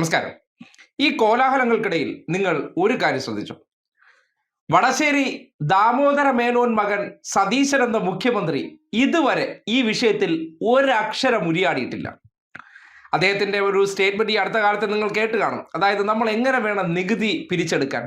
നമസ്കാരം. ഈ കോലാഹലങ്ങൾക്കിടയിൽ നിങ്ങൾ ഒരു കാര്യം ശ്രദ്ധിച്ചു. വടശ്ശേരി ദാമോദര മേനോൻ മകൻ സതീശൻ എന്ന മുഖ്യമന്ത്രി ഇതുവരെ ഈ വിഷയത്തിൽ ഒരക്ഷരം ഉരിയാടിയിട്ടില്ല. അദ്ദേഹത്തിന്റെ ഒരു സ്റ്റേറ്റ്മെന്റ് ഈ അടുത്ത കാലത്ത് നിങ്ങൾ കേട്ട് കാണും. അതായത് നമ്മൾ എങ്ങനെ വേണം നികുതി പിരിച്ചെടുക്കാൻ,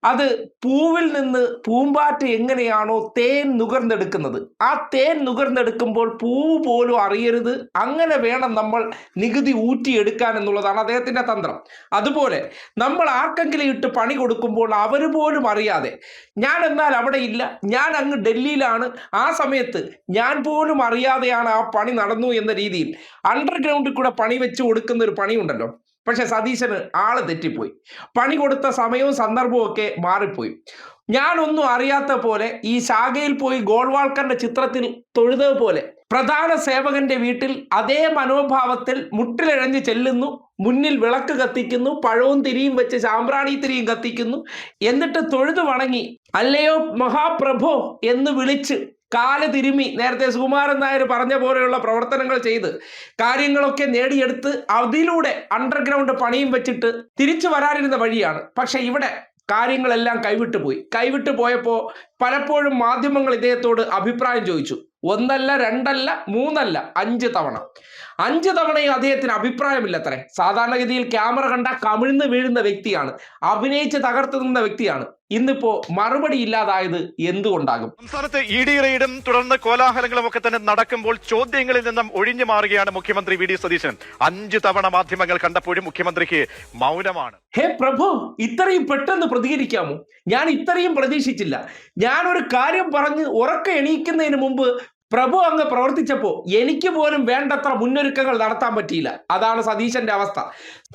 അത് പൂവിൽ നിന്ന് പൂമ്പാറ്റ എങ്ങനെയാണോ തേൻ നുകർന്നെടുക്കുന്നത്, ആ തേൻ നുകർന്നെടുക്കുമ്പോൾ പൂവ് പോലും അറിയരുത്, അങ്ങനെ വേണം നമ്മൾ നികുതി ഊറ്റിയെടുക്കാൻ എന്നുള്ളതാണ് അദ്ദേഹത്തിന്റെ തന്ത്രം. അതുപോലെ നമ്മൾ ആർക്കെങ്കിലും ഇട്ട് പണി കൊടുക്കുമ്പോൾ അവർ പോലും അറിയാതെ, ഞാൻ എന്നാൽ അവിടെ ഇല്ല, ഞാൻ അങ്ങ് ഡൽഹിയിലാണ്, ആ സമയത്ത് ഞാൻ പോലും അറിയാതെയാണ് ആ പണി നടന്നു എന്ന രീതിയിൽ അണ്ടർഗ്രൗണ്ടിൽ കൂടെ പണി വെച്ച് കൊടുക്കുന്ന ഒരു പണിയുണ്ടല്ലോ. പക്ഷെ സതീശന് ആള് തെറ്റിപ്പോയി. പണി കൊടുത്ത സമയവും സന്ദർഭവും ഒക്കെ മാറിപ്പോയി. ഞാനൊന്നും അറിയാത്ത പോലെ ഈ ശാഖയിൽ പോയി ഗോൾവാൾക്കറിന്റെ ചിത്രത്തിൽ തൊഴുതതുപോലെ പ്രധാന സേവകന്റെ വീട്ടിൽ അതേ മനോഭാവത്തിൽ മുട്ടിലിഴഞ്ഞ് ചെല്ലുന്നു, മുന്നിൽ വിളക്ക് കത്തിക്കുന്നു, പഴവും തിരിയും വെച്ച് സാമ്പ്രാണി തിരിയും കത്തിക്കുന്നു, എന്നിട്ട് തൊഴുതു വണങ്ങി അല്ലയോ മഹാപ്രഭോ എന്ന് വിളിച്ച് കാല് തിരുമി നേരത്തെ സുകുമാരൻ നായർ പറഞ്ഞ പോലെയുള്ള പ്രവർത്തനങ്ങൾ ചെയ്ത് കാര്യങ്ങളൊക്കെ നേടിയെടുത്ത് അതിലൂടെ അണ്ടർഗ്രൗണ്ട് പണിയും വെച്ചിട്ട് തിരിച്ചു വരാനിരുന്ന വഴിയാണ്. പക്ഷെ ഇവിടെ കാര്യങ്ങളെല്ലാം കൈവിട്ടു പോയപ്പോൾ പലപ്പോഴും മാധ്യമങ്ങൾ ഇദ്ദേഹത്തോട് അഭിപ്രായം ചോദിച്ചു. ഒന്നല്ല, രണ്ടല്ല, മൂന്നല്ല, 5 തവണ. 5 തവണയും അദ്ദേഹത്തിന് അഭിപ്രായമില്ലത്രേ. സാധാരണഗതിയിൽ ക്യാമറ കണ്ട കമിഴ്ന്ന് വീഴുന്ന വ്യക്തിയാണ്, അഭിനയിച്ച് തകർത്തു നിന്ന വ്യക്തിയാണ്. ഇന്നിപ്പോ മറുപടി ഇല്ലാതായത് എന്തുകൊണ്ടാകും? സംസ്ഥാനത്ത് ED റെയ്ഡും തുടർന്ന് കോലാഹലങ്ങളും ഒക്കെ തന്നെ നടക്കുമ്പോൾ ചോദ്യങ്ങളിൽ നിന്നും ഒഴിഞ്ഞു മാറുകയാണ് മുഖ്യമന്ത്രി വി ഡി സതീശൻ. 5 തവണ മാധ്യമങ്ങൾ കണ്ടപ്പോഴും മുഖ്യമന്ത്രിക്ക് മൗനമാണ്. ഹേ പ്രഭു, ഇത്രയും പെട്ടെന്ന് പ്രതികരിക്കാമോ? ഞാൻ ഇത്രയും പ്രതീക്ഷിച്ചില്ല. ഞാനൊരു കാര്യം പറഞ്ഞ് ഉറക്കെ എണീക്കുന്നതിന് മുമ്പ് പ്രഭു അങ്ങ് പ്രവർത്തിച്ചപ്പോ എനിക്ക് പോലും വേണ്ടത്ര മുന്നൊരുക്കങ്ങൾ നടത്താൻ പറ്റിയില്ല. അതാണ് സതീശന്റെ അവസ്ഥ.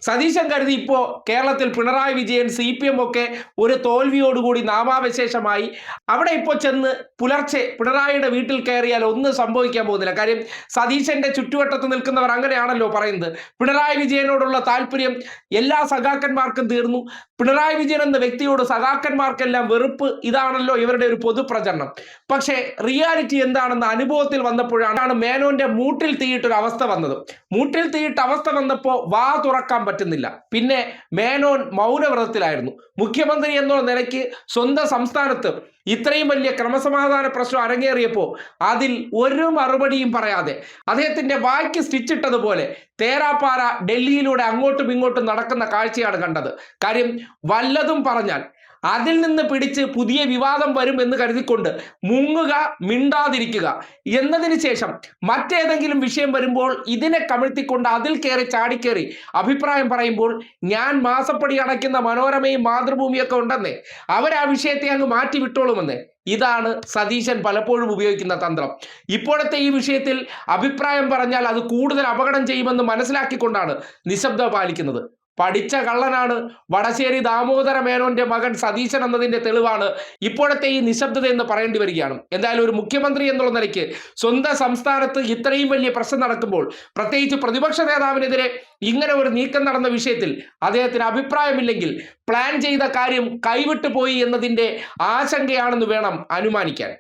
സതീശൻ കരുതി ഇപ്പോ കേരളത്തിൽ പിണറായി വിജയൻ CPM ഒക്കെ ഒരു തോൽവിയോടുകൂടി നാമാവശേഷമായി. അവിടെ ഇപ്പോൾ ചെന്ന് പുലർച്ചെ പിണറായിയുടെ വീട്ടിൽ കയറിയാൽ ഒന്നും സംഭവിക്കാൻ പോകുന്നില്ല. കാര്യം സതീശന്റെ ചുറ്റുവട്ടത്ത് നിൽക്കുന്നവർ അങ്ങനെയാണല്ലോ പറയുന്നത്. പിണറായി വിജയനോടുള്ള താല്പര്യം എല്ലാ സഖാക്കന്മാർക്കും തീർന്നു, പിണറായി വിജയൻ എന്ന വ്യക്തിയോട് സഖാക്കന്മാർക്കെല്ലാം വെറുപ്പ്, ഇതാണല്ലോ ഇവരുടെ ഒരു പൊതുപ്രചരണം. പക്ഷേ റിയാലിറ്റി എന്താണെന്ന് അനുഭവത്തിൽ വന്നപ്പോഴാണ് മേനോന്റെ മൂട്ടിൽ തീയിട്ടൊരു അവസ്ഥ വന്നത്. മൂട്ടിൽ തീയിട്ട അവസ്ഥ വന്നപ്പോൾ വാ തുറക്കാൻ പറ്റുന്നില്ല. പിന്നെ മേനോൻ മൗനവ്രതത്തിലായിരുന്നു. മുഖ്യമന്ത്രി എന്നുള്ള നിലയ്ക്ക് സ്വന്തം സംസ്ഥാനത്ത് ഇത്രയും വലിയ ക്രമസമാധാന പ്രശ്നം അരങ്ങേറിയപ്പോൾ അതിൽ ഒരു മറുപടിയും പറയാതെ അദ്ദേഹത്തിന്റെ വായ്ക്ക് സ്റ്റിച്ചിട്ടതുപോലെ തേരാപ്പാര ഡൽഹിയിലൂടെ അങ്ങോട്ടും ഇങ്ങോട്ടും നടക്കുന്ന കാഴ്ചയാണ് കണ്ടത്. കാര്യം വല്ലതും പറഞ്ഞാൽ അതിൽ നിന്ന് പിടിച്ച് പുതിയ വിവാദം വരും എന്ന് കരുതിക്കൊണ്ട് മുങ്ങുക, മിണ്ടാതിരിക്കുക എന്നതിന് ശേഷം മറ്റേതെങ്കിലും വിഷയം വരുമ്പോൾ ഇതിനെ കമിഴ്ത്തിക്കൊണ്ട് അതിൽ കയറി ചാടിക്കേറി അഭിപ്രായം പറയുമ്പോൾ ഞാൻ മാസപ്പടി അടയ്ക്കുന്ന മനോരമയും മാതൃഭൂമിയൊക്കെ ഉണ്ടെന്നേ, അവരാ വിഷയത്തെ അങ്ങ് മാറ്റി വിട്ടോളുമെന്നേ. ഇതാണ് സതീശൻ പലപ്പോഴും ഉപയോഗിക്കുന്ന തന്ത്രം. ഇപ്പോഴത്തെ ഈ വിഷയത്തിൽ അഭിപ്രായം പറഞ്ഞാൽ അത് കൂടുതൽ അപകടം ചെയ്യുമെന്ന് മനസ്സിലാക്കിക്കൊണ്ടാണ് നിശബ്ദത പാലിക്കുന്നത്. പഠിച്ച കള്ളനാണ് വടശ്ശേരി ദാമോദര മേനോന്റെ മകൻ സതീശൻ എന്നതിന്റെ തെളിവാണ് ഇപ്പോഴത്തെ ഈ നിശബ്ദത എന്ന് പറയേണ്ടി വരികയാണ്. എന്തായാലും ഒരു മുഖ്യമന്ത്രി എന്നുള്ള നിലയ്ക്ക് സ്വന്തം സംസ്ഥാനത്ത് ഇത്രയും വലിയ പ്രശ്നം നടക്കുമ്പോൾ, പ്രത്യേകിച്ച് പ്രതിപക്ഷ നേതാവിനെതിരെ ഇങ്ങനെ ഒരു നീക്കം നടന്ന വിഷയത്തിൽ അദ്ദേഹത്തിന് അഭിപ്രായമില്ലെങ്കിൽ പ്ലാൻ ചെയ്ത കാര്യം കൈവിട്ടു പോയി എന്നതിന്റെ ആശങ്കയാണെന്ന് വേണം അനുമാനിക്കാൻ.